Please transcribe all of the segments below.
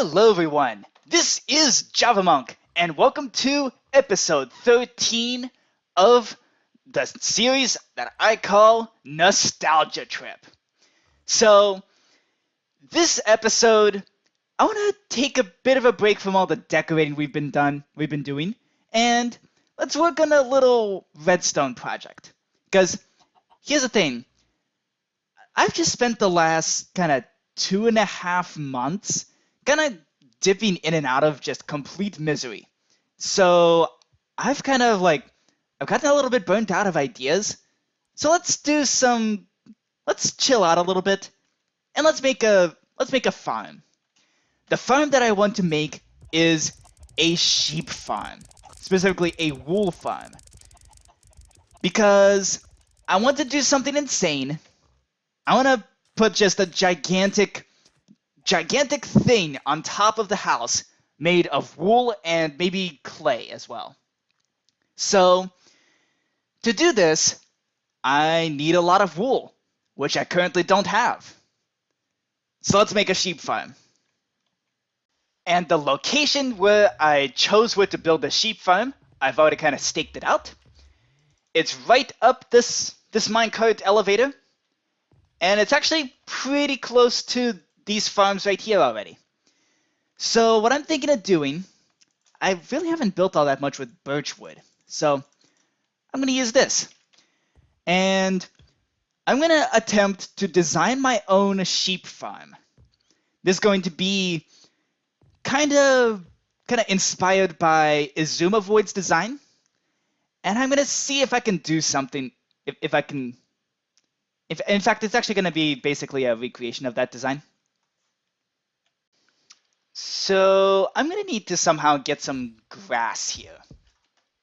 Hello everyone, this is Javamonk, and welcome to episode 13 of the series that I call Nostalgia Trip. So, this episode, I want to take a bit of a break from all the decorating we've been doing, and let's work on a little redstone project. Because, here's the thing, I've just spent the last kind of 2.5 months kind of dipping in and out of just complete misery. So I've gotten a little bit burnt out of ideas. So let's chill out a little bit and let's make a farm. The farm that I want to make is a sheep farm, specifically a wool farm. Because I want to do something insane. I want to put just a gigantic thing on top of the house made of wool and maybe clay as well. So, to do this, I need a lot of wool, which I currently don't have. So let's make a sheep farm. And the location where I chose to build the sheep farm, I've already kind of staked it out. It's right up this minecart elevator, and it's actually pretty close to these farms right here already. So what I'm thinking of doing, I really haven't built all that much with birch wood, so I'm going to use this. And I'm going to attempt to design my own sheep farm. This is going to be kind of inspired by Xisumavoid's design. And I'm going to see if I can do something, if in fact, it's actually going to be basically a recreation of that design. So I'm going to need to somehow get some grass here.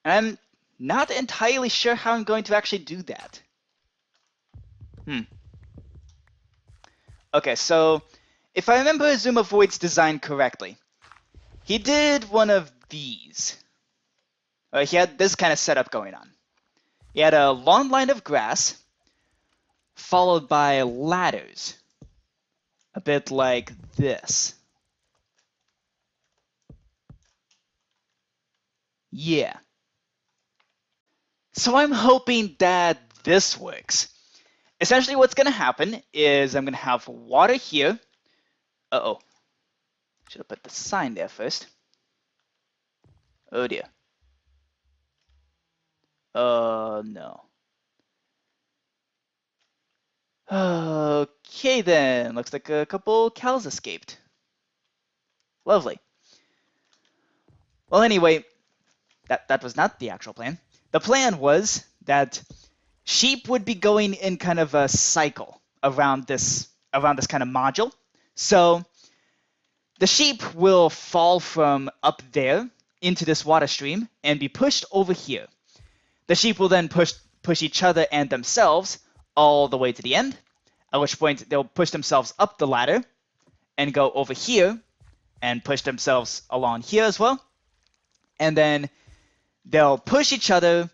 And I'm not entirely sure how I'm going to actually do that. Okay, so if I remember Xisumavoid's design correctly, he did one of these. He had this kind of setup going on. He had a long line of grass, followed by ladders, a bit like this. Yeah. So I'm hoping that this works. Essentially what's going to happen is I'm going to have water here. Uh-oh. Should have put the sign there first. Oh dear. No. Okay then. Looks like a couple cows escaped. Lovely. Well, anyway, that was not the actual plan. The plan was that sheep would be going in kind of a cycle around this kind of module. So the sheep will fall from up there into this water stream and be pushed over here. The sheep will then push each other and themselves all the way to the end, at which point they'll push themselves up the ladder and go over here and push themselves along here as well. And then they'll push each other.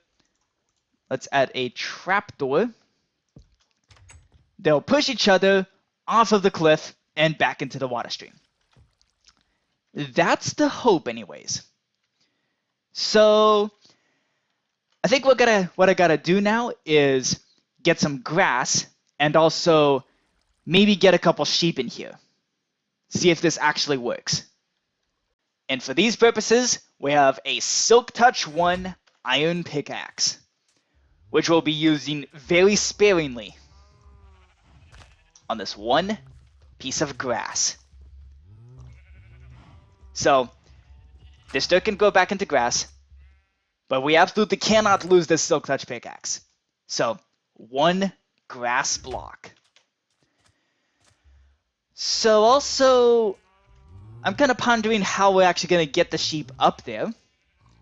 Let's add a trapdoor. They'll push each other off of the cliff and back into the water stream. That's the hope anyways. So I think what I gotta do now is get some grass and also maybe get a couple sheep in here. See if this actually works. And for these purposes, we have a Silk Touch 1 iron pickaxe, which we'll be using very sparingly on this one piece of grass. So this dirt can go back into grass, but we absolutely cannot lose this Silk Touch pickaxe. So one grass block. So also, I'm kind of pondering how we're actually going to get the sheep up there,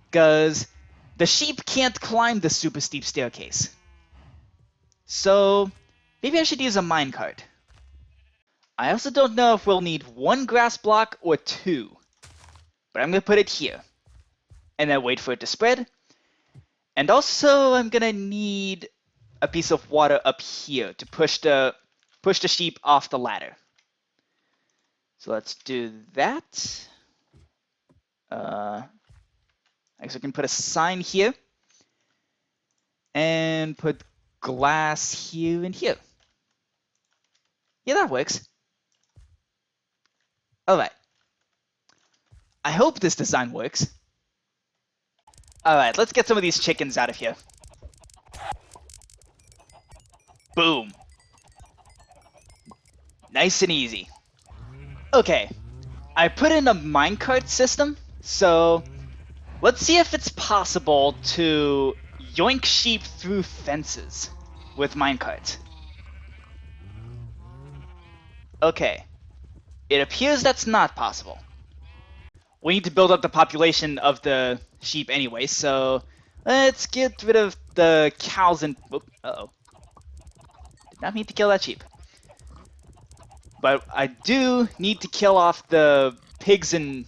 because the sheep can't climb the super steep staircase. So maybe I should use a minecart. I also don't know if we'll need one grass block or two, but I'm going to put it here and then wait for it to spread. And also I'm going to need a piece of water up here to push the sheep off the ladder. So let's do that. I guess we can put a sign here and put glass here and here. Yeah, that works. All right. I hope this design works. All right, let's get some of these chickens out of here. Boom. Nice and easy. Okay, I put in a minecart system, so let's see if it's possible to yoink sheep through fences with minecarts. Okay, it appears that's not possible. We need to build up the population of the sheep anyway, so let's get rid of the cows and... Uh-oh. Did not mean to kill that sheep. But I do need to kill off the pigs and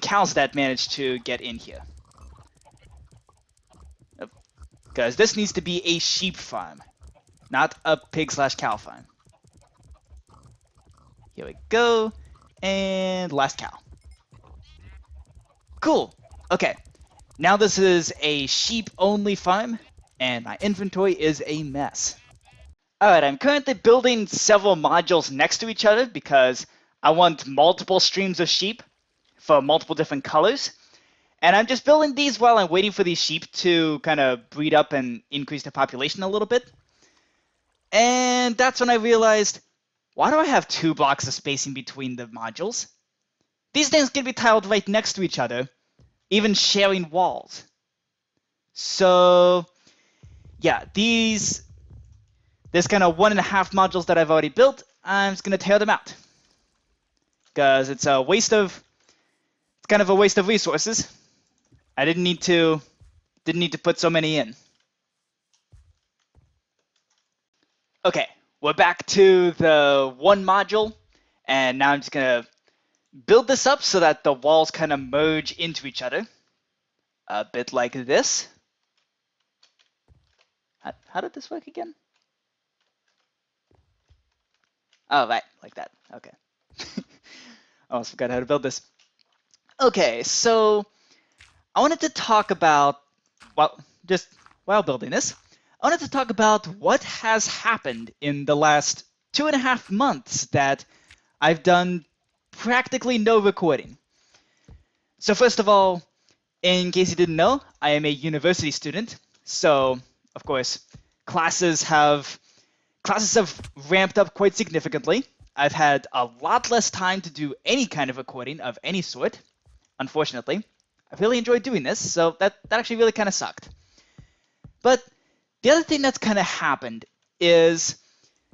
cows that managed to get in here. Because this needs to be a sheep farm, not a pig/cow farm. Here we go. And last cow. Cool. Okay. Now this is a sheep-only farm, and my inventory is a mess. Alright, I'm currently building several modules next to each other because I want multiple streams of sheep for multiple different colors. And I'm just building these while I'm waiting for these sheep to kind of breed up and increase the population a little bit. And that's when I realized, why do I have 2 blocks of spacing between the modules? These things can be tiled right next to each other, even sharing walls. So, yeah, this kind of 1.5 modules that I've already built, I'm just going to tear them out. Because it's kind of a waste of resources. I didn't need to put so many in. Okay, we're back to the 1 module, and now I'm just gonna build this up so that the walls kind of merge into each other. A bit like this. How did this work again? Oh, right, like that. Okay. I almost forgot how to build this. Okay, so I wanted to talk about, well, just while building this, I wanted to talk about what has happened in the last 2.5 months that I've done practically no recording. So first of all, in case you didn't know, I am a university student, so of course classes have ramped up quite significantly. I've had a lot less time to do any kind of recording of any sort, unfortunately. I really enjoyed doing this, so that actually really kind of sucked. But the other thing that's kind of happened is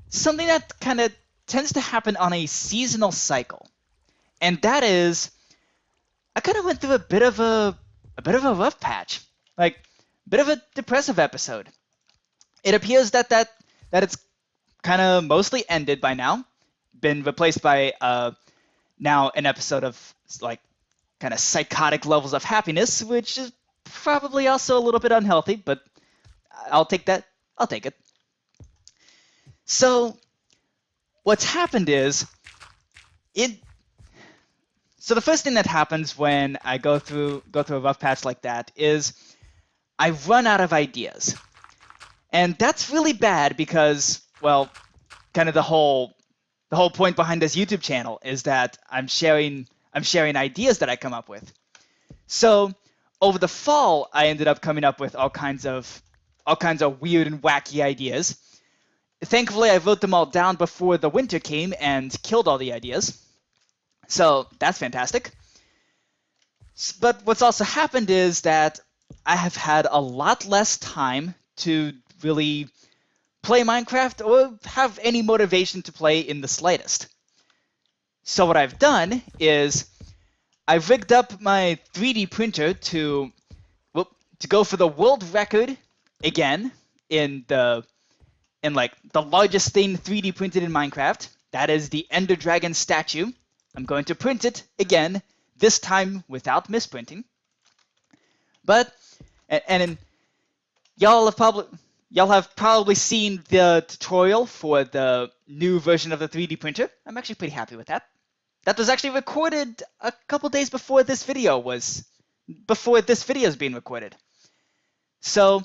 something that kind of tends to happen on a seasonal cycle. And that is, I kind of went through a bit of a rough patch, like a bit of a depressive episode. It appears that it's kind of mostly ended by now, been replaced by now an episode of like kind of psychotic levels of happiness, which is probably also a little bit unhealthy, but I'll take that. I'll take it. So what's happened is so the first thing that happens when I go through a rough patch like that is I run out of ideas. And that's really bad because, well, kind of the whole point behind this YouTube channel is that I'm sharing ideas that I come up with. So over the fall, I ended up coming up with all kinds of weird and wacky ideas. Thankfully, I wrote them all down before the winter came and killed all the ideas. So that's fantastic. But what's also happened is that I have had a lot less time to really play Minecraft or have any motivation to play in the slightest. So what I've done is I've rigged up my 3D printer to go for the world record again in the largest thing 3D printed in Minecraft. That is the Ender Dragon statue. I'm going to print it again, this time without misprinting. But y'all have probably seen the tutorial for the new version of the 3D printer. I'm actually pretty happy with that. that was actually recorded a couple days before this video is being recorded. So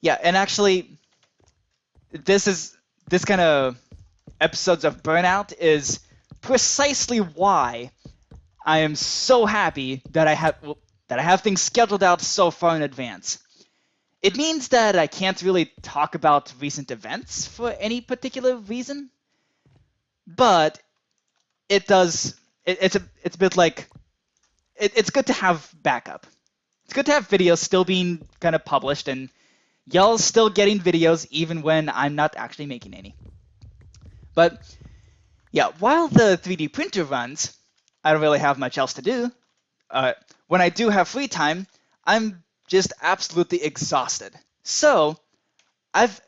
yeah, and actually this kind of episodes of Burnout is precisely why I am so happy that I have things scheduled out so far in advance. It means that I can't really talk about recent events for any particular reason, but it does. It's a bit like it's good to have backup. It's good to have videos still being kind of published and y'all still getting videos even when I'm not actually making any. But yeah, while the 3D printer runs, I don't really have much else to do. When I do have free time, I'm just absolutely exhausted. So I've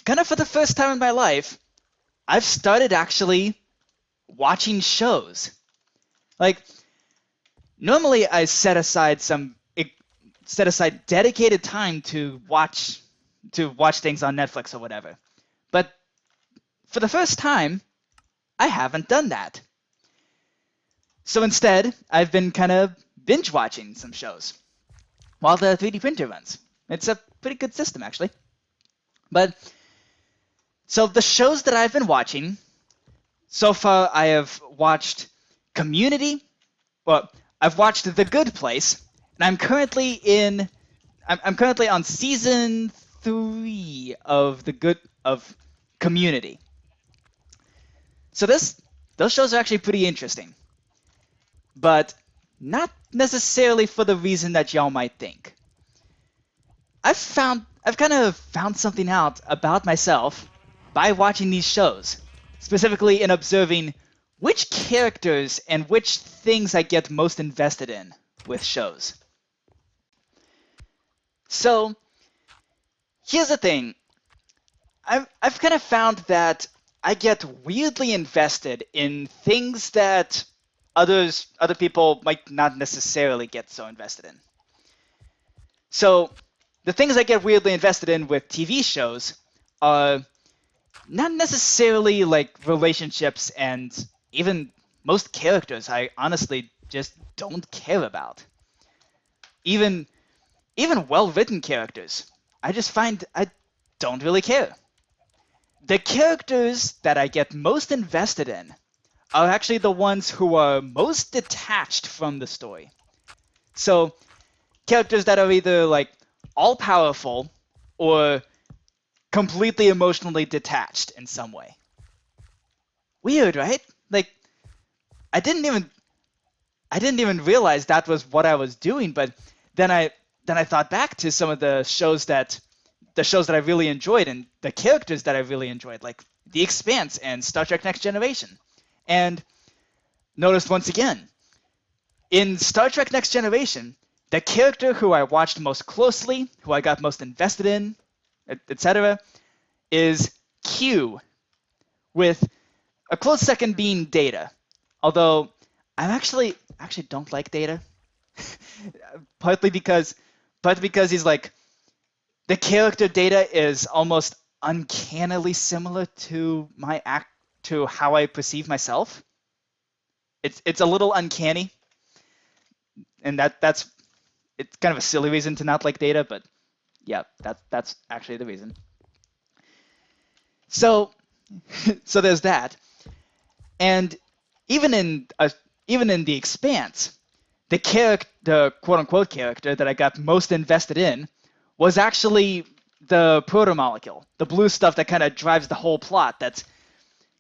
kind of for the first time in my life, I've started actually watching shows. Like normally I set aside dedicated time to watch things on Netflix or whatever. But for the first time, I haven't done that. So instead, I've been kind of binge watching some shows while the 3D printer runs. It's a pretty good system, actually. But so the shows that I've been watching so far, I have watched Community. Well, I've watched The Good Place, and I'm currently on season 3 of Community. So those shows are actually pretty interesting, but not necessarily for the reason that y'all might think. I've kind of found something out about myself by watching these shows, specifically in observing which characters and which things I get most invested in with shows. So here's the thing. I've kind of found that I get weirdly invested in things that other people might not necessarily get so invested in. So the things I get weirdly invested in with TV shows are not necessarily like relationships and even most characters I honestly just don't care about. Even well-written characters, I just find I don't really care. The characters that I get most invested in are actually the ones who are most detached from the story. So characters that are either like all-powerful or completely emotionally detached in some way. Weird, right? Like I didn't even realize that was what I was doing, but then I thought back to some of the shows that I really enjoyed and the characters that I really enjoyed, like The Expanse and Star Trek Next Generation. And noticed once again, in Star Trek Next Generation, the character who I watched most closely, who I got most invested in, etc., is Q, with a close second being Data. Although I actually don't like Data, partly because he's like the character Data is almost uncannily similar to to how I perceive myself. It's a little uncanny, and that's it's kind of a silly reason to not like Data, but yeah, that's actually the reason. So there's that, and even in The Expanse, the quote unquote character that I got most invested in was actually the proto-molecule, the blue stuff that kind of drives the whole plot. That's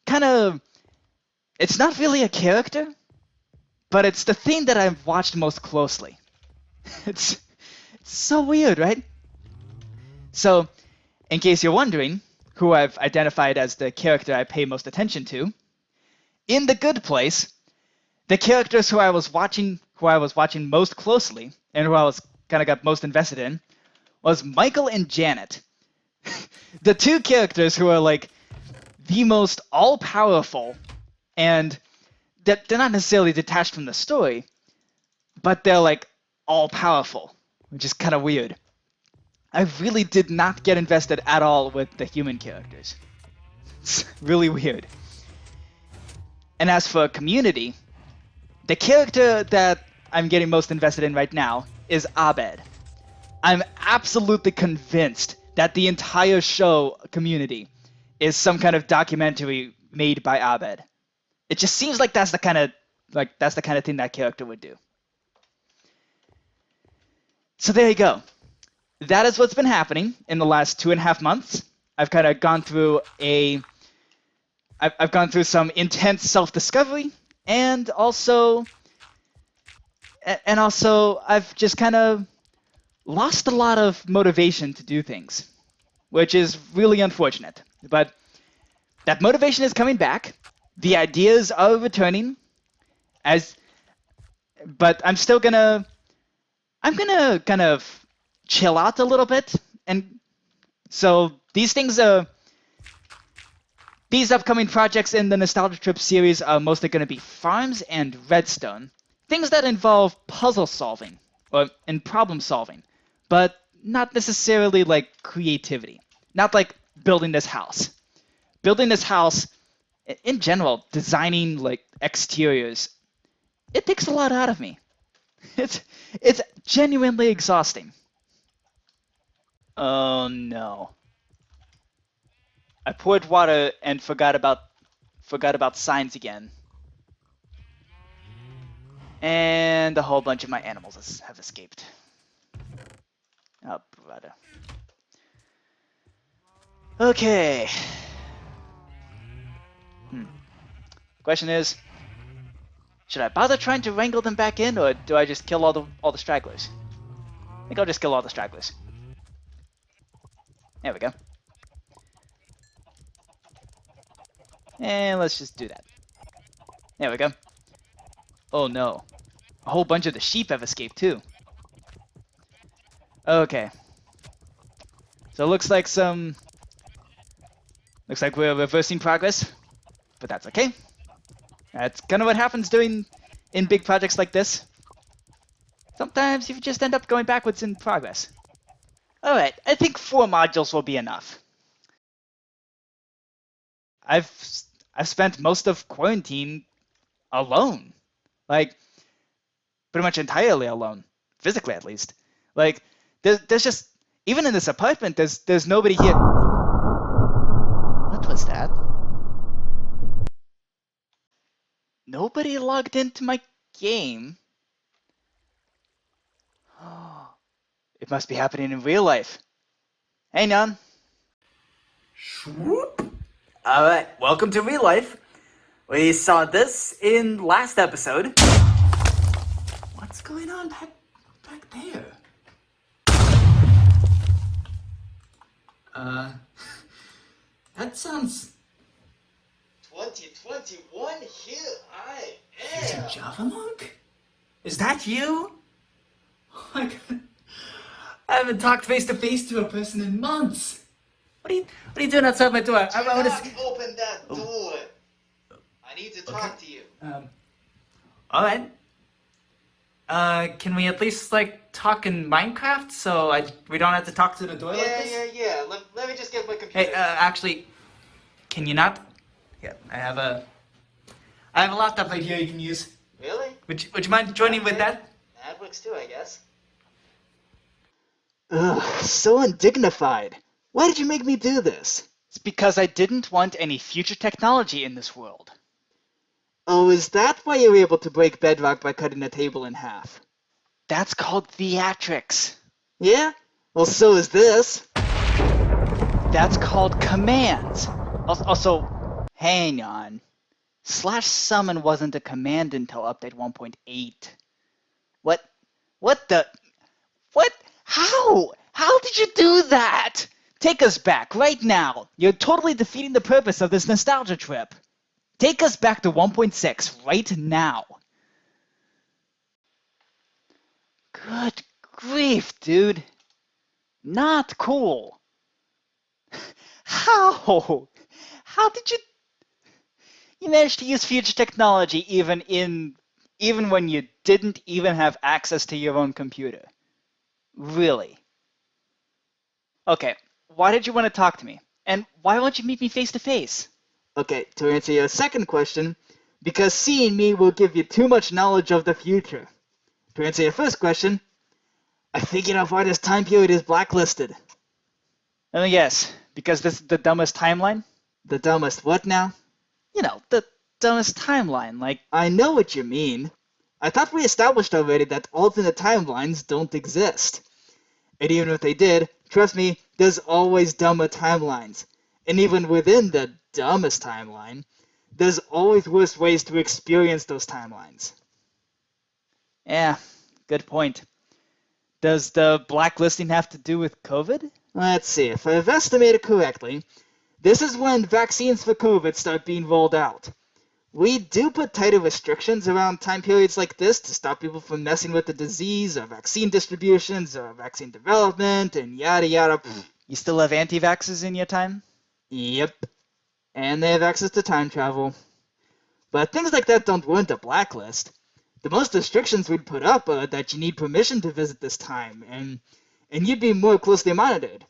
kind of, it's not really a character, but it's the thing that I've watched most closely. It's so weird, right? So, in case you're wondering who I've identified as the character I pay most attention to, in The Good Place, the characters who I was watching most closely and who I was kind of got most invested in was Michael and Janet. The two characters who are like the most all-powerful, and they're not necessarily detached from the story, but they're like all-powerful, which is kind of weird. I really did not get invested at all with the human characters. It's really weird. And as for community, the character that I'm getting most invested in right now is Baaaad. I'm absolutely convinced that the entire show community is some kind of documentary made by Baaaad. It just seems like that's the kind of thing that character would do. So there you go. That is what's been happening in the last 2.5 months. I've kind of gone through I've gone through some intense self-discovery, and also I've just kind of lost a lot of motivation to do things, which is really unfortunate. But that motivation is coming back. The ideas are returning, but I'm gonna kind of chill out a little bit, and so these upcoming projects in the Nostalgia Trip series are mostly going to be farms and redstone, things that involve puzzle solving and problem solving, but not necessarily like creativity. Not like building this house. Building this house, in general, designing like exteriors, it takes a lot out of me. It's genuinely exhausting. Oh no. I poured water and forgot about signs again. And a whole bunch of my animals have escaped. Oh, brother. Okay. Question is, should I bother trying to wrangle them back in, or do I just kill all the stragglers? I think I'll just kill all the stragglers. There we go. And let's just do that. There we go. Oh no. A whole bunch of the sheep have escaped too. Okay. So it looks like we're reversing progress, but that's okay. That's kind of what happens in big projects like this. Sometimes you just end up going backwards in progress. Alright, I think 4 modules will be enough. I've spent most of quarantine alone. Like, pretty much entirely alone. Physically, at least. Like, there's just... Even in this apartment, there's nobody here... What was that? Nobody logged into my game? It must be happening in real life. Hey, Nan. Swoop. Alright, welcome to real life. We saw this in last episode. What's going on back there? That sounds... 2021, here I am. Using Javamonk? Is that you? Oh my god. I haven't talked face to face to a person in months. What are you doing outside my door? Do not open that door. I need to talk to you. Alright. Can we at least, like, talk in Minecraft so we don't have to talk to the door like this? Yeah. Let me just get my computer. Hey, actually, can you not? Yeah, I have a laptop right here you can use. Really? Would you mind joining with that? That works too, I guess. Ugh, so undignified. Why did you make me do this? It's because I didn't want any future technology in this world. Oh, is that why you were able to break bedrock by cutting a table in half? That's called theatrics. Yeah? Well, so is this. That's called commands. Also, hang on. /summon wasn't a command until update 1.8. What the... What? How? How did you do that? Take us back right now. You're totally defeating the purpose of this nostalgia trip. Take us back to 1.6 right now. Good grief, dude. Not cool. How? How did you... You managed to use future technology even when you didn't even have access to your own computer. Really? Okay, why did you want to talk to me? And why won't you meet me face to face? Okay, to answer your second question, because seeing me will give you too much knowledge of the future. To answer your first question, I figured out why this time period is blacklisted. Let me guess, because this is the dumbest timeline? The dumbest what now? You know, the dumbest timeline, like... I know what you mean. I thought we established already that alternate timelines don't exist. And even if they did, trust me, there's always dumber timelines. And even within the dumbest timeline, there's always worse ways to experience those timelines. Yeah, good point. Does the blacklisting have to do with COVID? Let's see, if I've estimated correctly, this is when vaccines for COVID start being rolled out. We do put tighter restrictions around time periods like this to stop people from messing with the disease, or vaccine distributions, or vaccine development, and yada yada. You still have anti-vaxxers in your time? Yep. And they have access to time travel. But things like that don't warrant a blacklist. The most restrictions we'd put up are that you need permission to visit this time, and you'd be more closely monitored.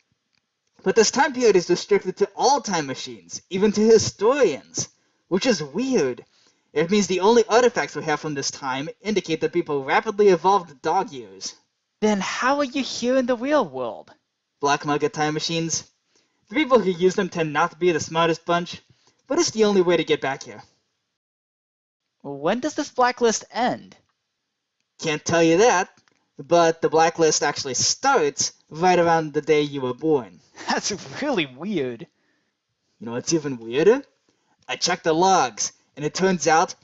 But this time period is restricted to all time machines, even to historians, which is weird. It means the only artifacts we have from this time indicate that people rapidly evolved dog years. Then how are you here in the real world? Black market time machines. The people who use them tend not to be the smartest bunch, but it's the only way to get back here. When does this blacklist end? Can't tell you that, but the blacklist actually starts right around the day you were born. That's really weird. You know what's even weirder? I checked the logs, and it turns out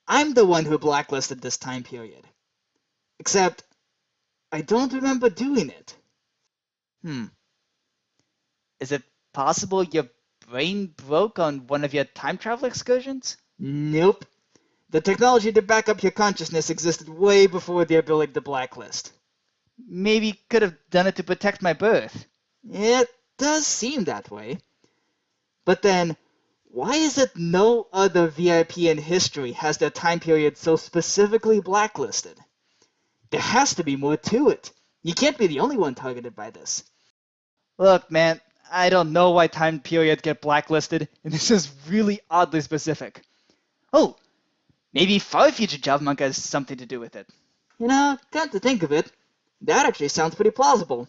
I'm the one who blacklisted this time period. Except, I don't remember doing it. Is it possible your brain broke on one of your time travel excursions? Nope. The technology to back up your consciousness existed way before the ability to blacklist. Maybe could have done it to protect my birth. It does seem that way. But then, why is it no other VIP in history has their time period so specifically blacklisted? There has to be more to it. You can't be the only one targeted by this. Look, man, I don't know why time periods get blacklisted, and this is really oddly specific. Oh, maybe Far Future Javamonk has something to do with it. You know, come to think of it, that actually sounds pretty plausible.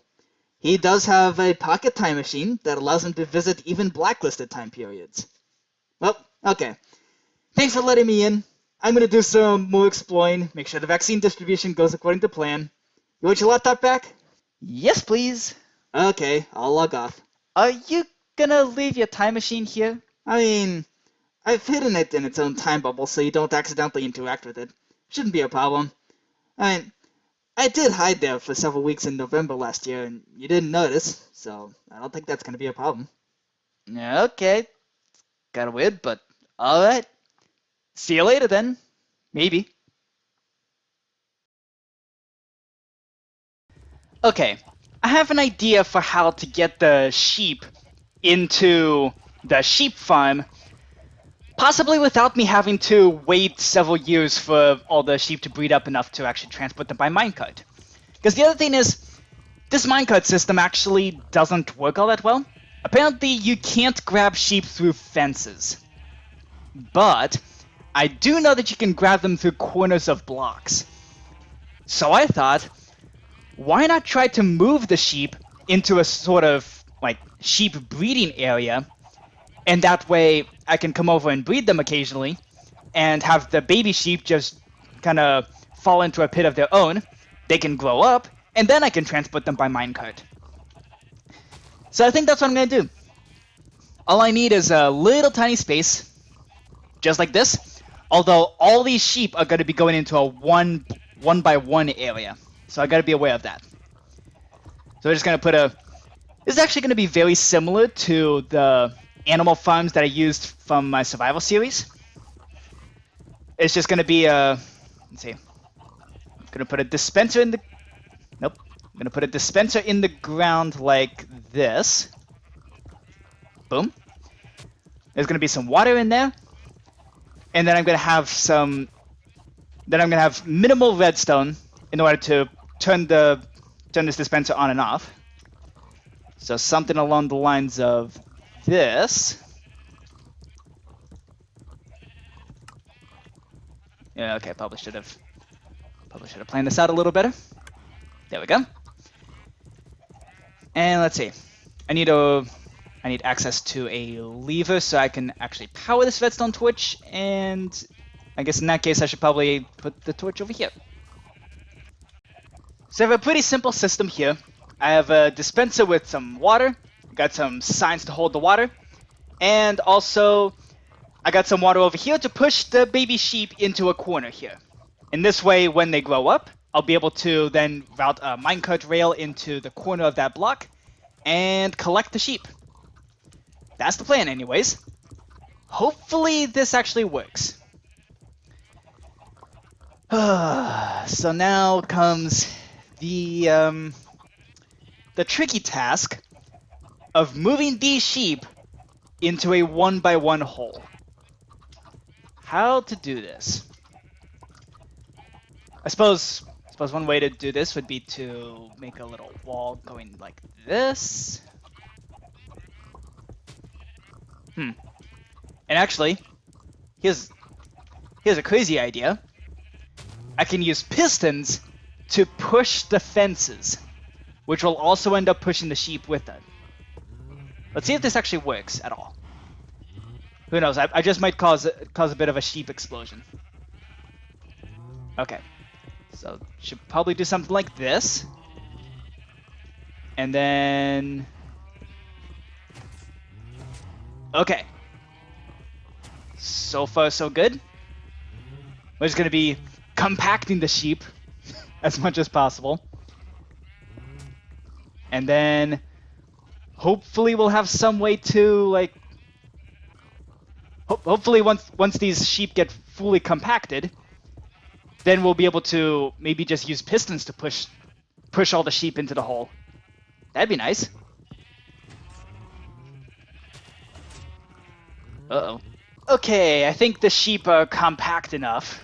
He does have a pocket time machine that allows him to visit even blacklisted time periods. Well, okay. Thanks for letting me in. I'm going to do some more exploring, make sure the vaccine distribution goes according to plan. You want your laptop back? Yes, please. Okay, I'll log off. Are you gonna leave your time machine here? I mean, I've hidden it in its own time bubble so you don't accidentally interact with it. Shouldn't be a problem. I did hide there for several weeks in November last year, and you didn't notice, so I don't think that's going to be a problem. Okay. Kinda weird, but alright. See you later then. Maybe. Okay, I have an idea for how to get the sheep into the sheep farm, possibly without me having to wait several years for all the sheep to breed up enough to actually transport them by minecart. Because the other thing is, this minecart system actually doesn't work all that well. Apparently, you can't grab sheep through fences. But I do know that you can grab them through corners of blocks. So I thought, why not try to move the sheep into a sort of, like, sheep breeding area, and that way I can come over and breed them occasionally, and have the baby sheep just kind of fall into a pit of their own. They can grow up, and then I can transport them by minecart. So I think that's what I'm going to do. All I need is a little tiny space, just like this, although all these sheep are going to be going into a one by one area. So I got to be aware of that. So we're just going to put a... This is actually going to be very similar to the animal farms that I used from my survival series. It's just going to be a... Let's see. I'm going to put a dispenser in the... Nope. I'm going to put a dispenser in the ground like this. Boom. There's going to be some water in there. And then I'm going to have some... Then I'm going to have minimal redstone in order to turn this dispenser on and off. So something along the lines of this. Yeah, okay, probably should have planned this out a little better. There we go. And let's see. I need access to a lever so I can actually power this redstone torch, and I guess in that case I should probably put the torch over here. So I have a pretty simple system here. I have a dispenser with some water, got some signs to hold the water, and also I got some water over here to push the baby sheep into a corner here. In this way, when they grow up, I'll be able to then route a minecart rail into the corner of that block and collect the sheep. That's the plan anyways. Hopefully this actually works. So now comes the tricky task of moving these sheep into a 1x1 hole. How to do this? I suppose one way to do this would be to make a little wall going like this. And actually, here's a crazy idea. I can use pistons to push the fences, which will also end up pushing the sheep with it. Let's see if this actually works at all. Who knows? I just might cause a bit of a sheep explosion. Okay, so should probably do something like this, and then okay. So far, so good. We're just gonna be compacting the sheep as much as possible, and then hopefully we'll have some way to like. Hopefully, once these sheep get fully compacted, then we'll be able to maybe just use pistons to push all the sheep into the hole. That'd be nice. Uh-oh. Okay, I think the sheep are compact enough.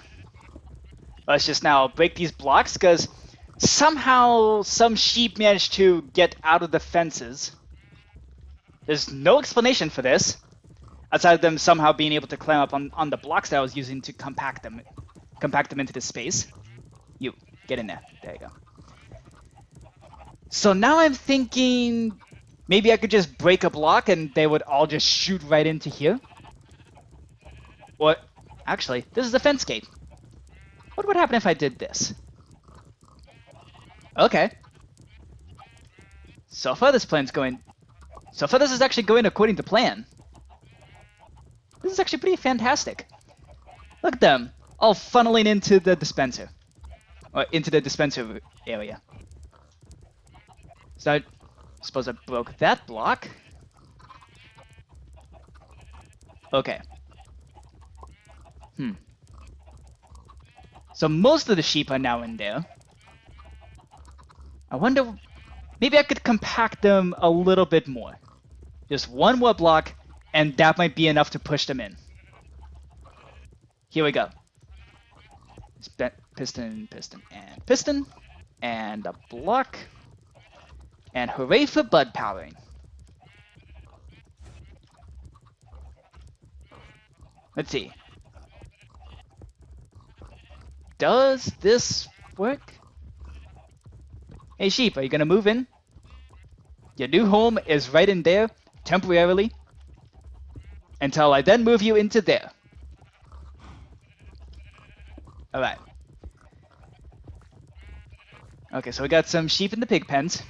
Let's just now break these blocks, because somehow some sheep managed to get out of the fences. There's no explanation for this, aside them somehow being able to climb up on the blocks that I was using to compact them into this space. You, get in there. There you go. So now I'm thinking maybe I could just break a block and they would all just shoot right into here. Or, actually, this is a fence gate. What would happen if I did this? Okay. So far this is actually going according to plan. This is actually pretty fantastic. Look at them, all funneling into the dispenser. Or into the dispenser area. So I suppose I broke that block. Okay. So most of the sheep are now in there. I wonder, maybe I could compact them a little bit more. Just one more block, and that might be enough to push them in. Here we go. Piston, piston, and piston. And a block. And hooray for bud powering. Let's see. Does this work? Hey sheep, are you gonna move in? Your new home is right in there, temporarily, until I then move you into there. Alright. Okay, so we got some sheep in the pig pens.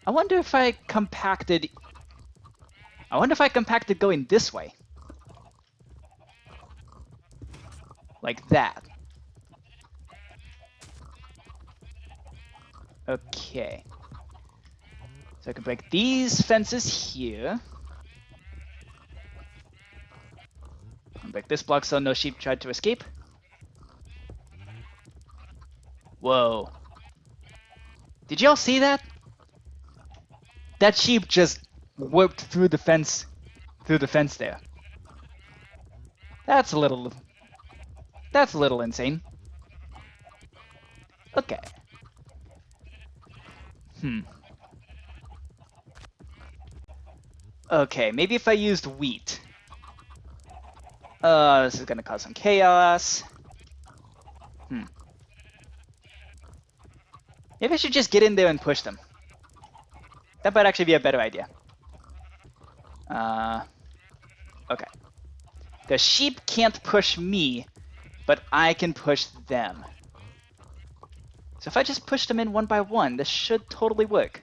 I wonder if I compacted going this way. Like that. Okay. So I can break these fences here. And break this block so no sheep tried to escape. Whoa. Did y'all see that? That sheep just warped through the fence there. That's a little insane. Okay. Okay, maybe if I used wheat. This is gonna cause some chaos. Maybe I should just get in there and push them. That might actually be a better idea. Okay. The sheep can't push me, but I can push them. So if I just push them in one by one, this should totally work.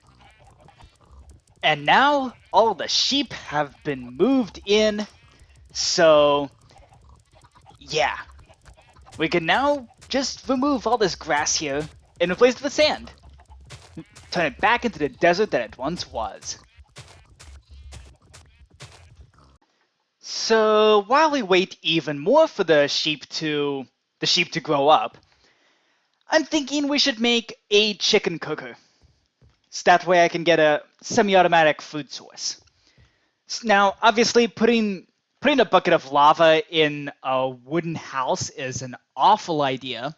And now all the sheep have been moved in, so yeah. We can now just remove all this grass here and replace it with sand. Turn it back into the desert that it once was. So while we wait even more for the sheep to grow up, I'm thinking we should make a chicken cooker. So that way I can get a semi-automatic food source. Now, obviously, putting a bucket of lava in a wooden house is an awful idea,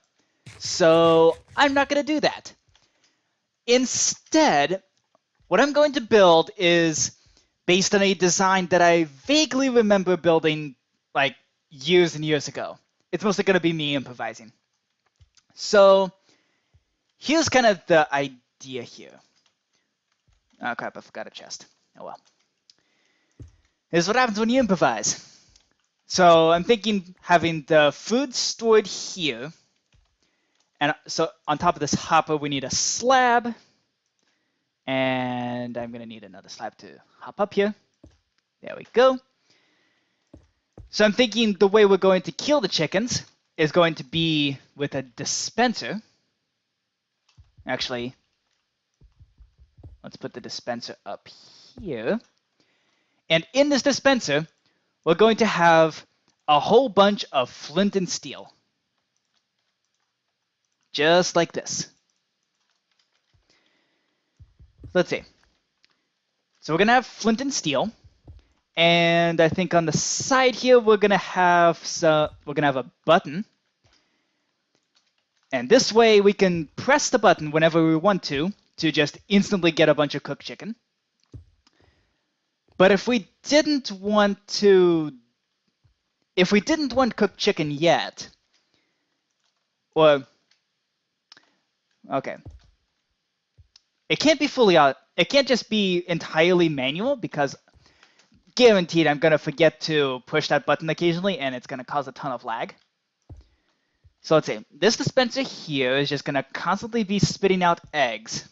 so I'm not going to do that. Instead, what I'm going to build is based on a design that I vaguely remember building like years and years ago. It's mostly going to be me improvising. So here's kind of the idea here. Oh crap, I forgot a chest. Oh well. Here's what happens when you improvise. So I'm thinking having the food stored here. And so on top of this hopper, we need a slab. And I'm going to need another slab to hop up here. There we go. So I'm thinking the way we're going to kill the chickens is going to be with a dispenser. Actually, let's put the dispenser up here. And in this dispenser, we're going to have a whole bunch of flint and steel. Just like this. Let's see. So we're going to have flint and steel. And I think on the side here, we're going to have a button. And this way we can press the button whenever we want to just instantly get a bunch of cooked chicken. But if we didn't want cooked chicken yet, or okay, it can't be fully out. It can't just be entirely manual because guaranteed I'm gonna forget to push that button occasionally, and it's gonna cause a ton of lag. So let's see. This dispenser here is just gonna constantly be spitting out eggs.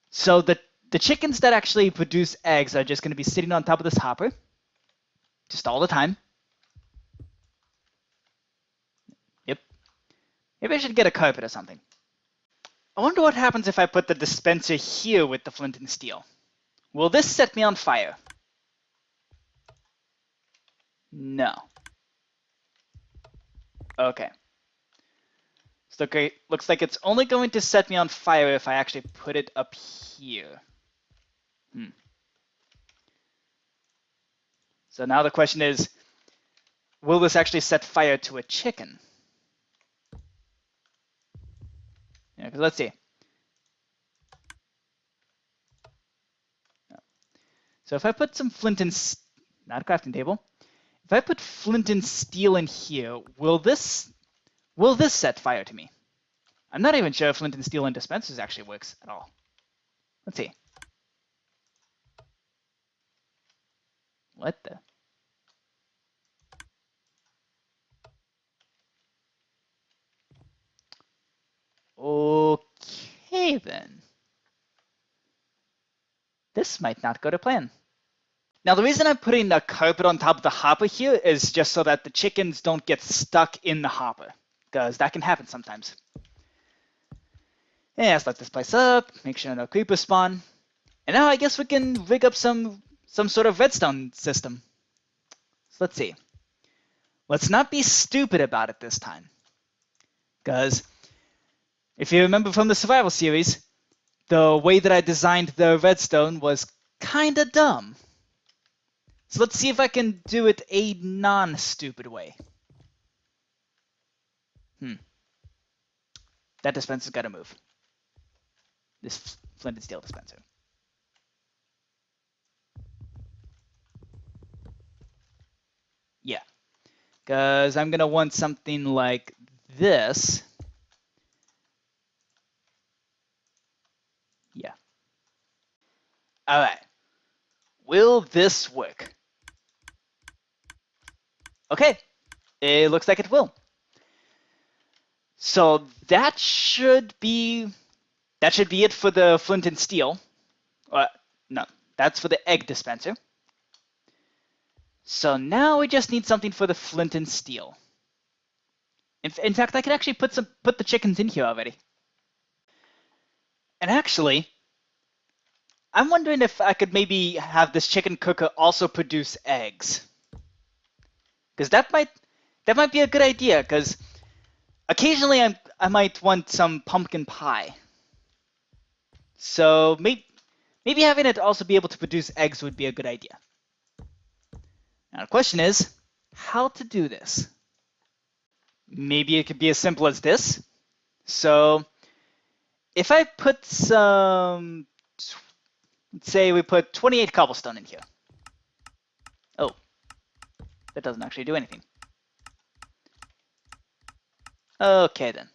So the chickens that actually produce eggs are just gonna be sitting on top of this hopper, just all the time. Yep. Maybe I should get a carpet or something. I wonder what happens if I put the dispenser here with the flint and steel. Will this set me on fire? No. Okay. So okay, looks like it's only going to set me on fire if I actually put it up here. So now the question is, will this actually set fire to a chicken? Yeah, because let's see. So if I put some flint and not a crafting table. If I put flint and steel in here, will this set fire to me? I'm not even sure if flint and steel in dispensers actually works at all. Let's see. What the? Okay then. This might not go to plan. Now the reason I'm putting a carpet on top of the hopper here is just so that the chickens don't get stuck in the hopper, because that can happen sometimes. Yeah, let's let this place up, make sure no creepers spawn. And now I guess we can rig up some sort of redstone system. So let's see. Let's not be stupid about it this time. Because if you remember from the survival series, the way that I designed the redstone was kinda dumb. So let's see if I can do it a non-stupid way. That dispenser's gotta move. This flint and steel dispenser. Because I'm going to want something like this. Yeah. All right. Will this work? Okay. It looks like it will. So that should be it for the flint and steel. No, that's for the egg dispenser. So now we just need something for the flint and steel. In fact, I could actually put the chickens in here already. And actually, I'm wondering if I could maybe have this chicken cooker also produce eggs. Because that might be a good idea, because occasionally I might want some pumpkin pie. So maybe having it also be able to produce eggs would be a good idea. Now the question is, how to do this? Maybe it could be as simple as this. So if I put some, let's say we put 28 cobblestone in here. Oh, that doesn't actually do anything. Okay then.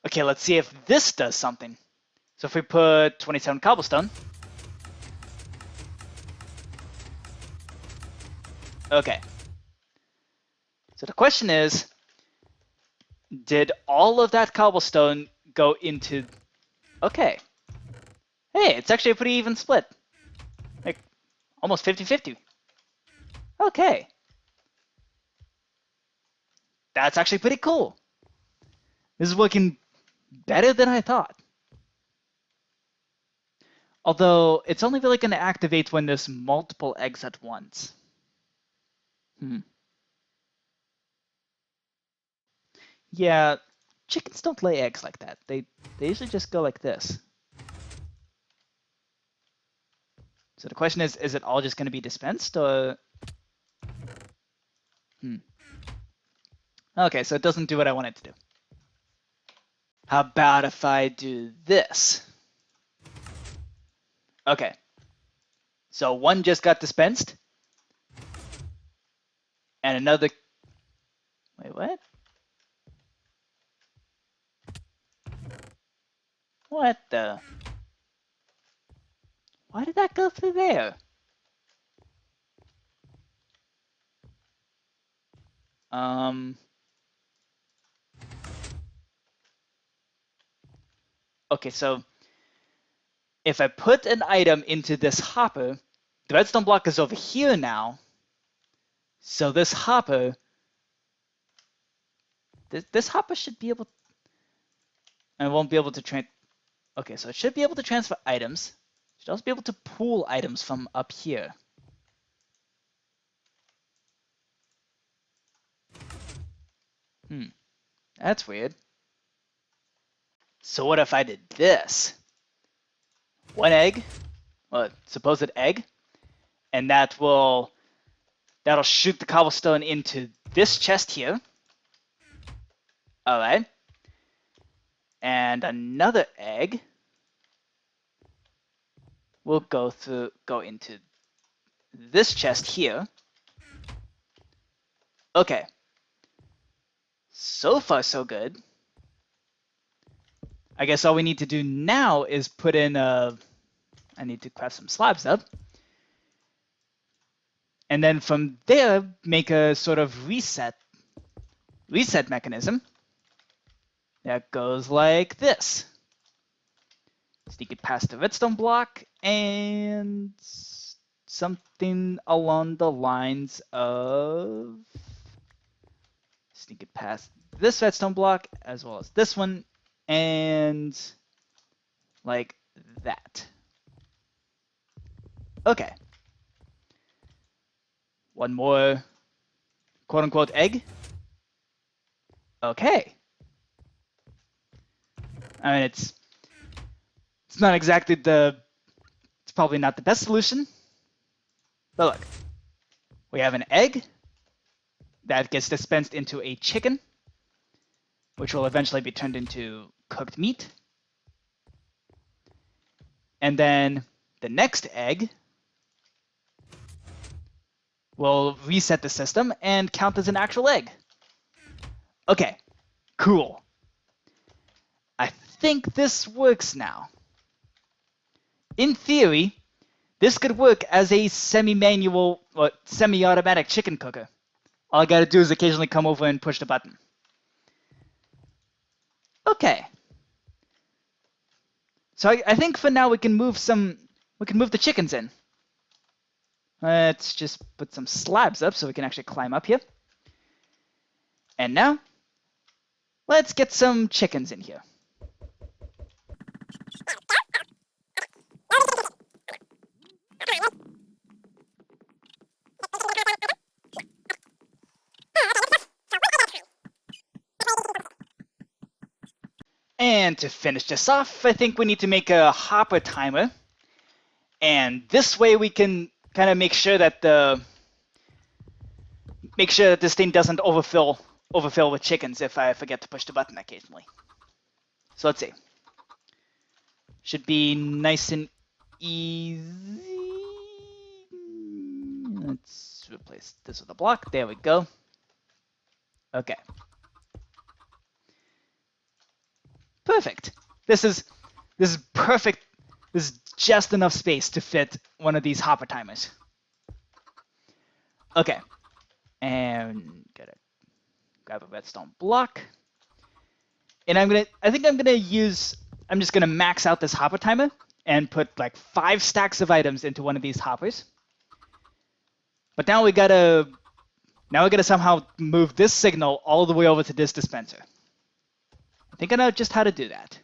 Okay, let's see if this does something. So if we put 27 cobblestone. Okay. So the question is, did all of that cobblestone go into... Okay. Hey, it's actually a pretty even split. Like, almost 50-50. Okay. That's actually pretty cool. This is working better than I thought. Although, it's only really going to activate when there's multiple eggs at once. Yeah, chickens don't lay eggs like that. They usually just go like this. So the question is it all just going to be dispensed, or... Okay, so it doesn't do what I want it to do. How about if I do this? Okay. So one just got dispensed. And another... Wait, what? What the... Why did that go through there? Okay, so if I put an item into this hopper, the redstone block is over here now. So this hopper, this hopper should be able... I won't be able to Okay, so it should be able to transfer items. It should also be able to pull items from up here. That's weird. So what if I did this? One egg, well, supposed egg, and that'll shoot the cobblestone into this chest here. All right. And another egg will go into this chest here. Okay. So far, so good. I guess all we need to do now is put in I need to craft some slabs up. And then from there, make a sort of reset mechanism that goes like this. Sneak it past the redstone block and something along the lines of sneak it past this redstone block as well as this one, and like that. Okay. One more quote-unquote egg. Okay. I mean, it's not exactly it's probably not the best solution. But look, we have an egg that gets dispensed into a chicken, which will eventually be turned into cooked meat. And then the next egg will reset the system and count as an actual egg. Okay, cool. I think this works now. In theory, this could work as a semi-manual or semi-automatic chicken cooker. All I gotta do is occasionally come over and push the button. Okay. So I think for now we can move the chickens in. Let's just put some slabs up so we can actually climb up here. And now, let's get some chickens in here. And to finish this off, I think we need to make a hopper timer. And this way we can kind of make sure that this thing doesn't overfill with chickens if I forget to push the button occasionally. So let's see. Should be nice and easy. Let's replace this with a block. There we go. Okay. Perfect. This is perfect. This is just enough space to fit one of these hopper timers. Okay. And gotta grab a redstone block. And I'm just gonna max out this hopper timer and put like 5 stacks of items into one of these hoppers. But now we gotta somehow move this signal all the way over to this dispenser. I think I know just how to do that.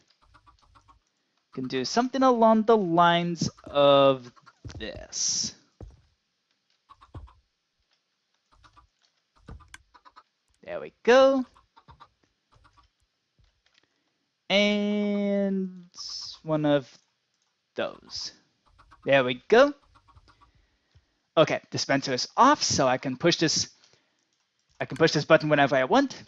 Can do something along the lines of this. There we go. And one of those. There we go. Okay, dispenser is off, so I can push this button whenever I want.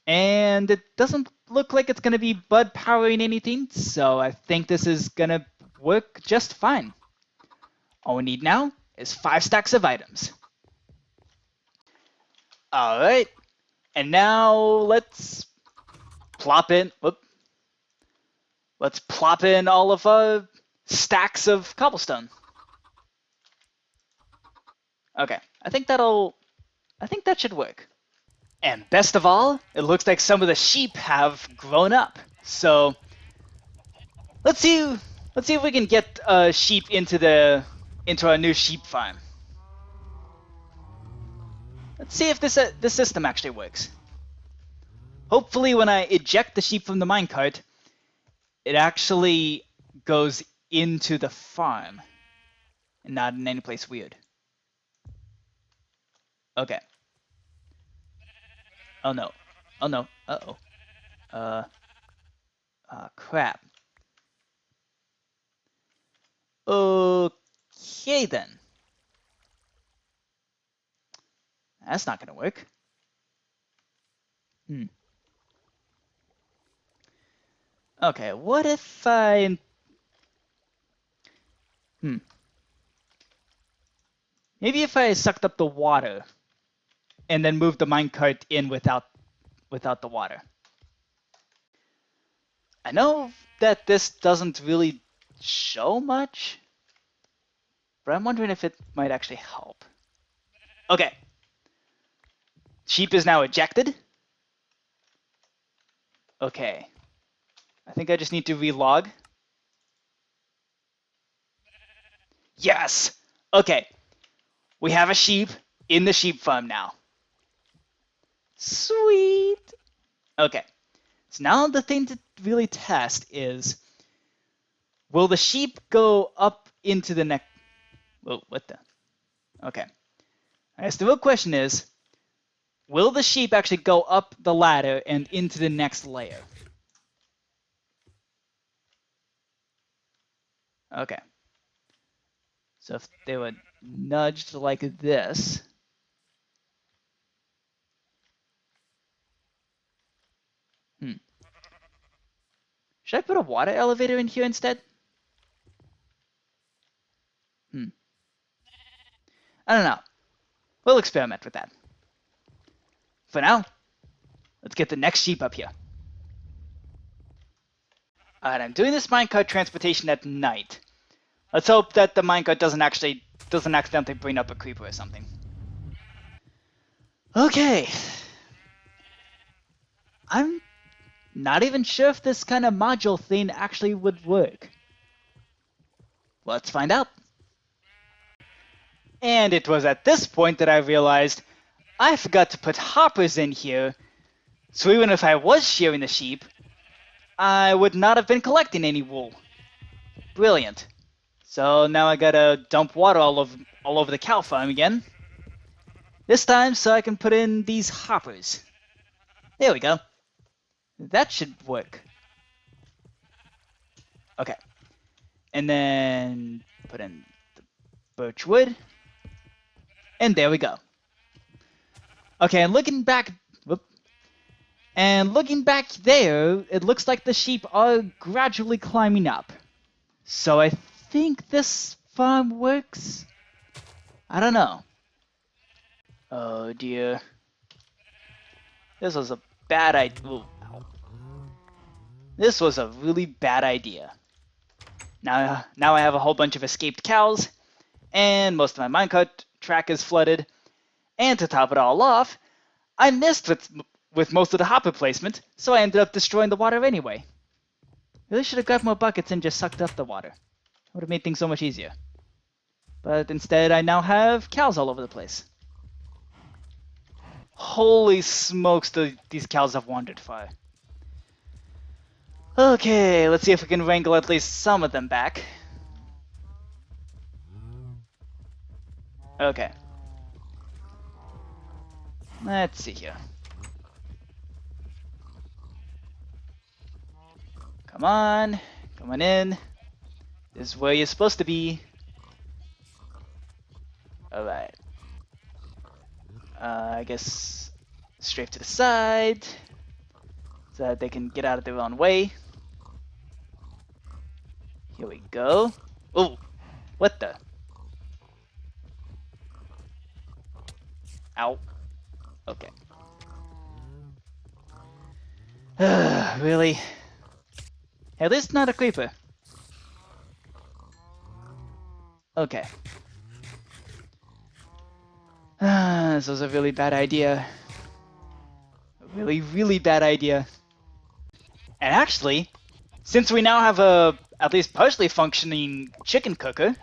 And it doesn't look like it's going to be Bud powering anything, so I think this is going to work just fine. All we need now is 5 stacks of items. Alright, and now let's plop in all of our stacks of cobblestone. Okay, I think that should work. And best of all, it looks like some of the sheep have grown up. So let's see if we can get sheep into our new sheep farm. Let's see if this system actually works. Hopefully, when I eject the sheep from the minecart, it actually goes into the farm and not in any place weird. Okay. Oh no. Oh no. Uh-oh. Crap. Okay then. That's not gonna work. Okay, what if I... Maybe if I sucked up the water and then moved the minecart in without the water. I know that this doesn't really show much, but I'm wondering if it might actually help. Okay. Sheep is now ejected. Okay. I think I just need to relog. Yes! Okay. We have a sheep in the sheep farm now. Sweet! Okay. So now the thing to really test is, will the sheep go up into the next... Whoa, what the... Okay. I guess the real question is, will the sheep actually go up the ladder and into the next layer? Okay. So if they were nudged like this... Should I put a water elevator in here instead? I don't know. We'll experiment with that. For now, let's get the next sheep up here. Alright, I'm doing this minecart transportation at night. Let's hope that the minecart doesn't accidentally bring up a creeper or something. Okay. I'm not even sure if this kind of module thing actually would work. Let's find out. And it was at this point that I realized I forgot to put hoppers in here, so even if I was shearing the sheep, I would not have been collecting any wool. Brilliant. So now I gotta dump water all over the cow farm again. This time so I can put in these hoppers. There we go. That should work. Okay. And then put in the birch wood. And there we go. Okay, and looking back there, it looks like the sheep are gradually climbing up. So I think this farm works? I don't know. Oh dear. This was a bad idea. This was a really bad idea. Now I have a whole bunch of escaped cows, and most of my minecart track is flooded. And to top it all off, I missed with most of the hopper placement, so I ended up destroying the water anyway. Really should have grabbed more buckets and just sucked up the water. Would have made things so much easier. But instead, I now have cows all over the place. Holy smokes, these cows have wandered far. Okay, let's see if we can wrangle at least some of them back. Okay. Let's see here. Come on in. This is where you're supposed to be. Alright. I guess straight to the side so that they can get out of their own way. Here we go. Oh, what the? Ow. Okay. Really? Hey, this is not a creeper. Okay. This was a really bad idea. A really, really bad idea. And actually, since we now have a at least partially functioning chicken cooker,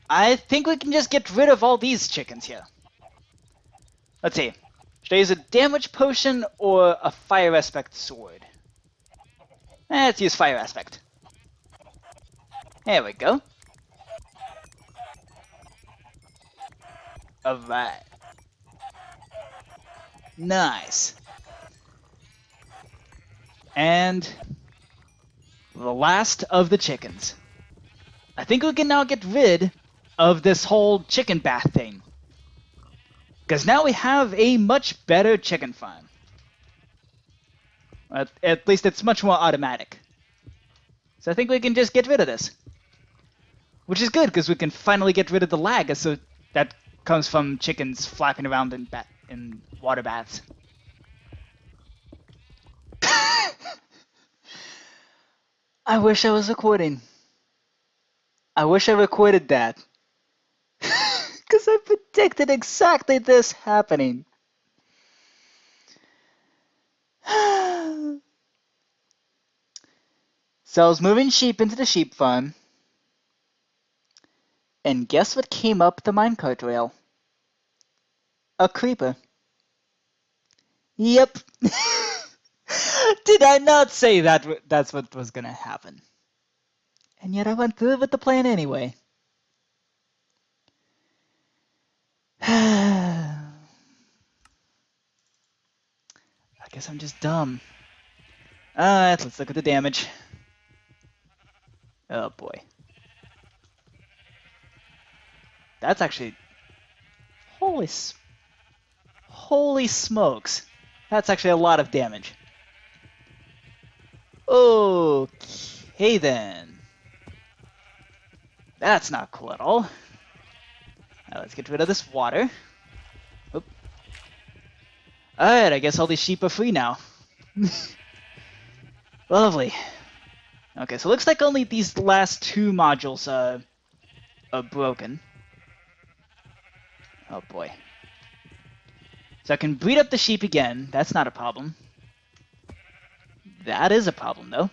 I think we can just get rid of all these chickens here. Let's see. Should I use a damage potion or a fire aspect sword? Let's use fire aspect. There we go. Alright. Nice. And the last of the chickens. I think we can now get rid of this whole chicken bath thing. Because now we have a much better chicken farm. At least it's much more automatic. So I think we can just get rid of this. Which is good, because we can finally get rid of the lag so that comes from chickens flapping around in water baths. I wish I was recording. I wish I recorded that. Because I predicted exactly this happening. So I was moving sheep into the sheep farm. And guess what came up the minecart rail? A creeper. Yep. Did I not say that's what was gonna happen? And yet I went through with the plan anyway. I guess I'm just dumb. Alright, let's look at the damage. Oh boy. That's actually... Holy smokes. That's actually a lot of damage. Okay then. That's not cool at all. Let's get rid of this water. Oop. Alright, I guess all these sheep are free now. Lovely. Okay, so it looks like only these last two modules are broken. Oh boy. So I can breed up the sheep again. That's not a problem. That is a problem, though.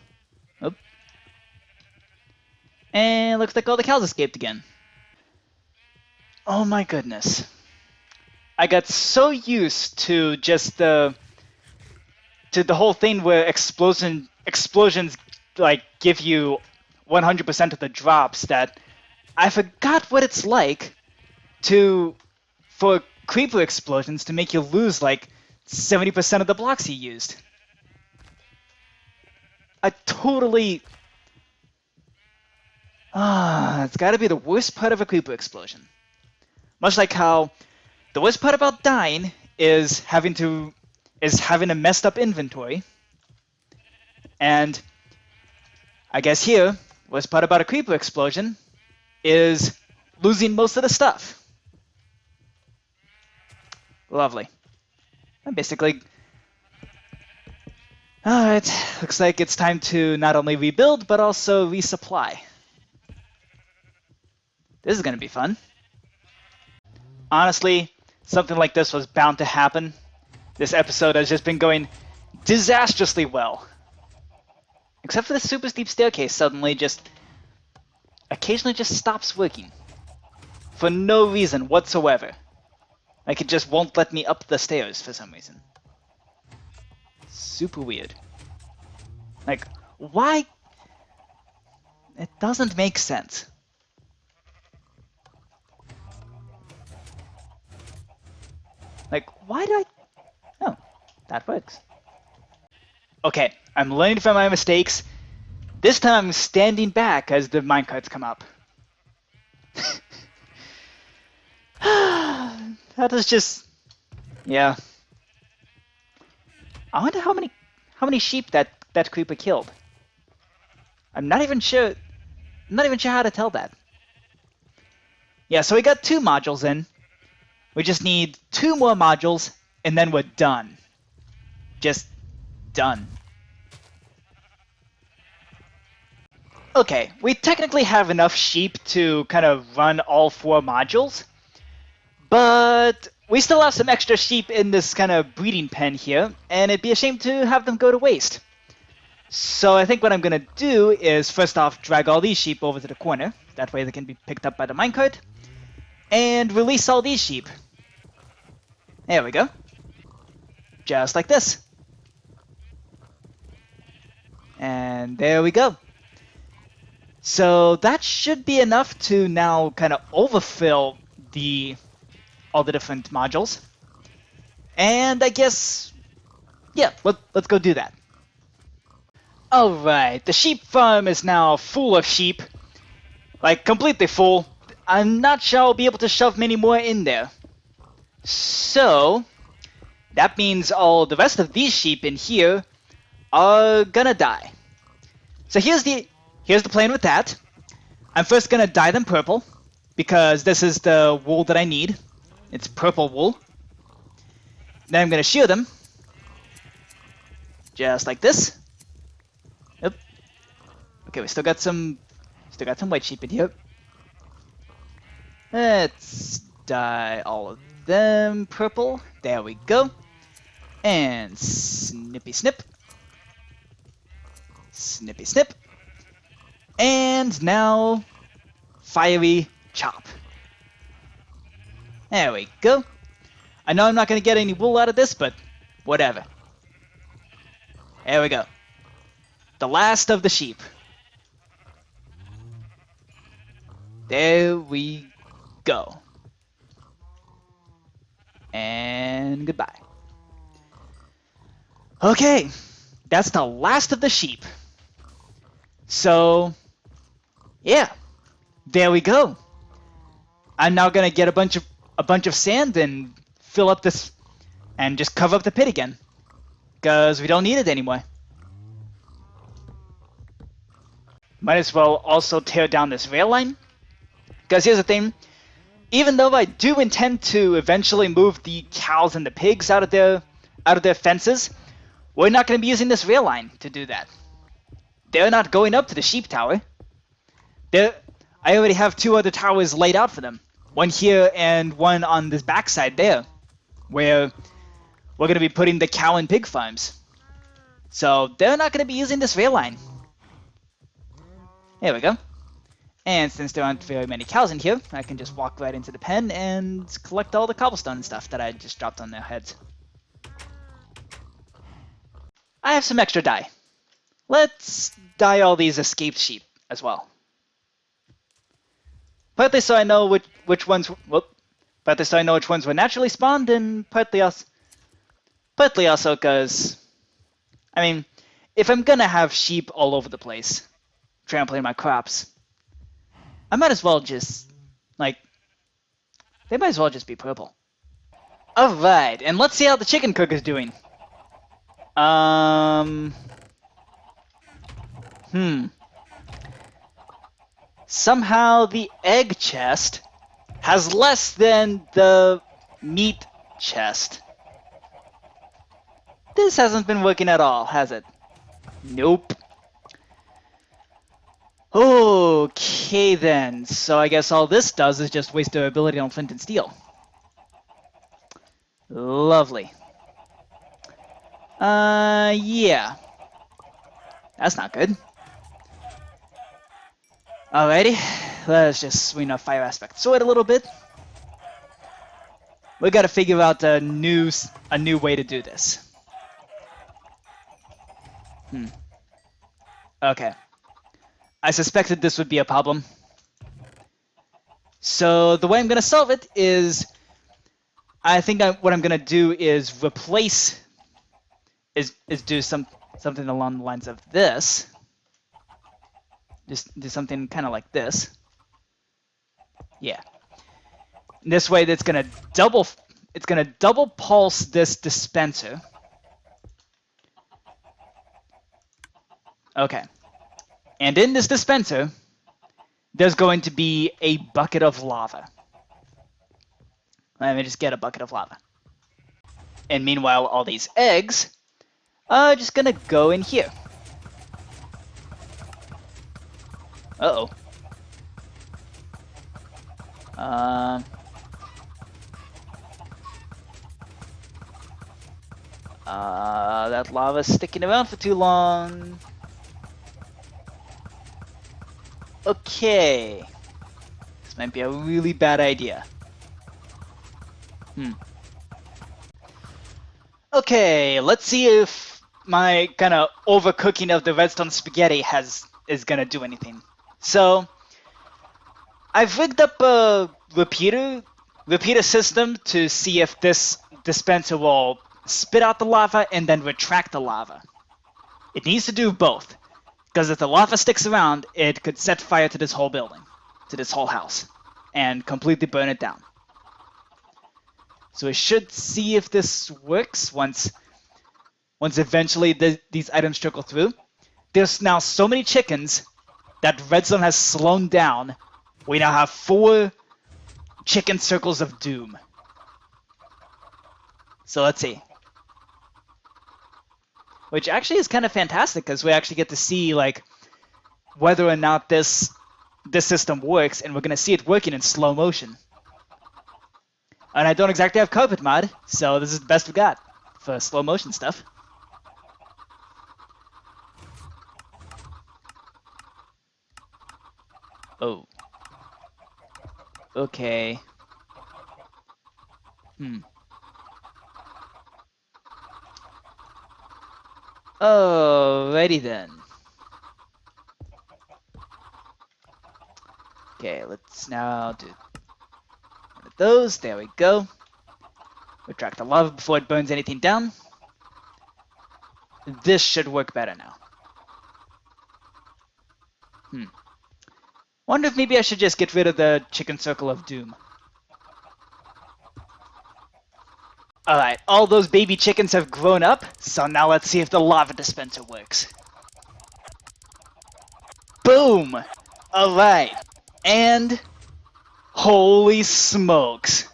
Oop. And looks like all the cows escaped again. Oh my goodness. I got so used to just the whole thing where explosions like give you 100% of the drops that I forgot what it's like for creeper explosions to make you lose like 70% of the blocks you used. It's gotta be the worst part of a creeper explosion. Much like how the worst part about dying is having a messed up inventory. And I guess here, worst part about a creeper explosion is losing most of the stuff. Lovely. And basically, alright, looks like it's time to not only rebuild, but also resupply. This is gonna be fun. Honestly, something like this was bound to happen. This episode has just been going disastrously well. Except for the super steep staircase suddenly occasionally just stops working. For no reason whatsoever. Like it just won't let me up the stairs for some reason. Super weird. Like, why? It doesn't make sense. Like, why did I... Oh, that works. Okay, I'm learning from my mistakes. This time I'm standing back as the minecarts come up. That is just... Yeah. I wonder how many sheep that creeper killed. I'm not even sure how to tell that. Yeah, so we got 2 modules in. We just need 2 more modules, and then we're done. Just done. Okay, we technically have enough sheep to kind of run all 4 modules, but we still have some extra sheep in this kind of breeding pen here, and it'd be a shame to have them go to waste. So I think what I'm going to do is first off drag all these sheep over to the corner, that way they can be picked up by the minecart, and release all these sheep. There we go. Just like this. And there we go. So that should be enough to now kind of overfill all the different modules. And I guess, yeah, let's go do that. Alright, the sheep farm is now full of sheep. Like, completely full. I'm not sure I'll be able to shove many more in there. So, that means all the rest of these sheep in here are gonna die. So here's the plan with that. I'm first gonna dye them purple, because this is the wool that I need. It's purple wool. Then I'm gonna shear them. Just like this. Yep. Okay, we still got some white sheep in here. Let's dye all of them purple. There we go. And snippy snip. Snippy snip. And now fiery chop. There we go. I know I'm not going to get any wool out of this, but whatever. There we go. The last of the sheep. There we go. And goodbye. Okay, that's the last of the sheep. So, yeah, there we go. I'm now gonna get a bunch of sand and fill up this, and just cover up the pit again, because we don't need it anymore. Might as well also tear down this rail line, because here's the thing. even though I do intend to eventually move the cows and the pigs out of their fences, we're not going to be using this rail line to do that. They're not going up to the sheep tower. I already have 2 other towers laid out for them. One here and one on this backside there, where we're going to be putting the cow and pig farms. So they're not going to be using this rail line. There we go. And since there aren't very many cows in here, I can just walk right into the pen and collect all the cobblestone and stuff that I just dropped on their heads. I have some extra dye. Let's dye all these escaped sheep as well. Partly so I know which ones were naturally spawned, and partly also because, I mean, if I'm gonna have sheep all over the place, trampling my crops, I might as well just, like, they might as well just be purple. Alright, and let's see how the chicken cook is doing. Somehow the egg chest has less than the meat chest. This hasn't been working at all, has it? Nope. Okay then, so I guess all this does is just waste durability on flint and steel. Lovely. Yeah. That's not good. Alrighty, let's just swing our fire aspect sword a little bit. We gotta figure out a new way to do this. Okay. I suspected this would be a problem. So the way I'm gonna solve it is, I think what I'm gonna do is do something along the lines of this. Just do something kind of like this. Yeah. This way, it's gonna double pulse this dispenser. Okay. And in this dispenser, there's going to be a bucket of lava. Let me just get a bucket of lava. And meanwhile, all these eggs are just gonna go in here. Uh-oh. That lava's sticking around for too long. Okay. This might be a really bad idea. Okay, let's see if my kind of overcooking of the redstone spaghetti is gonna do anything. So, I've rigged up a repeater system to see if this dispenser will spit out the lava and then retract the lava. It needs to do both, because if the lava sticks around, it could set fire to this whole building, to this whole house, and completely burn it down. So we should see if this works once eventually these items trickle through. There's now so many chickens that redstone has slowed down. We now have 4 chicken circles of doom. So let's see. Which actually is kind of fantastic, because we actually get to see like whether or not this system works, and we're going to see it working in slow motion. And I don't exactly have carpet mod, so this is the best we got for slow motion stuff. Oh. Okay. Alrighty then. Okay, let's now do one of those. There we go. Retract the lava before it burns anything down. This should work better now. Wonder if maybe I should just get rid of the chicken circle of doom. Alright, all those baby chickens have grown up, so now let's see if the lava dispenser works. Boom! Alright, and Holy smokes.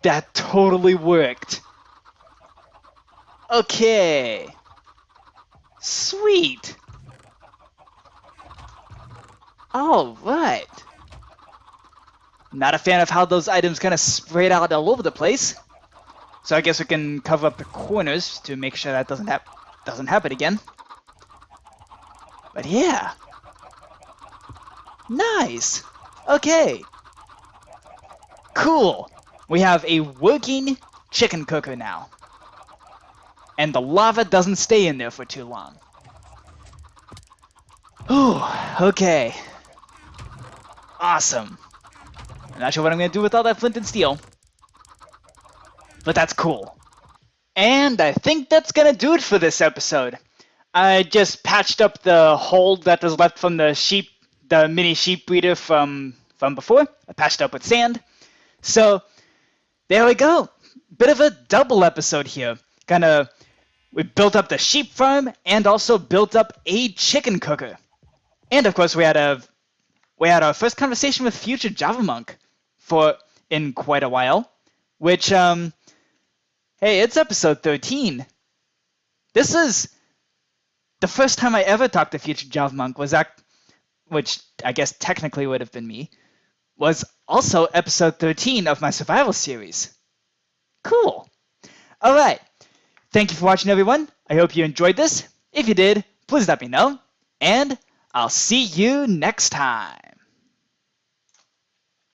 That totally worked. Okay. Sweet. Alright. Not a fan of how those items kind of spread out all over the place. So I guess we can cover up the corners to make sure that doesn't happen again. But yeah. Nice. Okay. Cool. We have a working chicken cooker now. And the lava doesn't stay in there for too long. Ooh, okay. Awesome. I'm not sure what I'm going to do with all that flint and steel. But that's cool. And I think that's going to do it for this episode. I just patched up the hole that was left from the mini sheep breeder from before. I patched up with sand. So, there we go. Bit of a double episode here. We built up the sheep farm and also built up a chicken cooker. And of course we had our first conversation with future Javamonk in quite a while. Which, hey, it's episode 13. This is the first time I ever talked to future Javamonk, which I guess technically would have been me, was also episode 13 of my survival series. Cool. Alright. Thank you for watching, everyone. I hope you enjoyed this. If you did, please let me know. And I'll see you next time.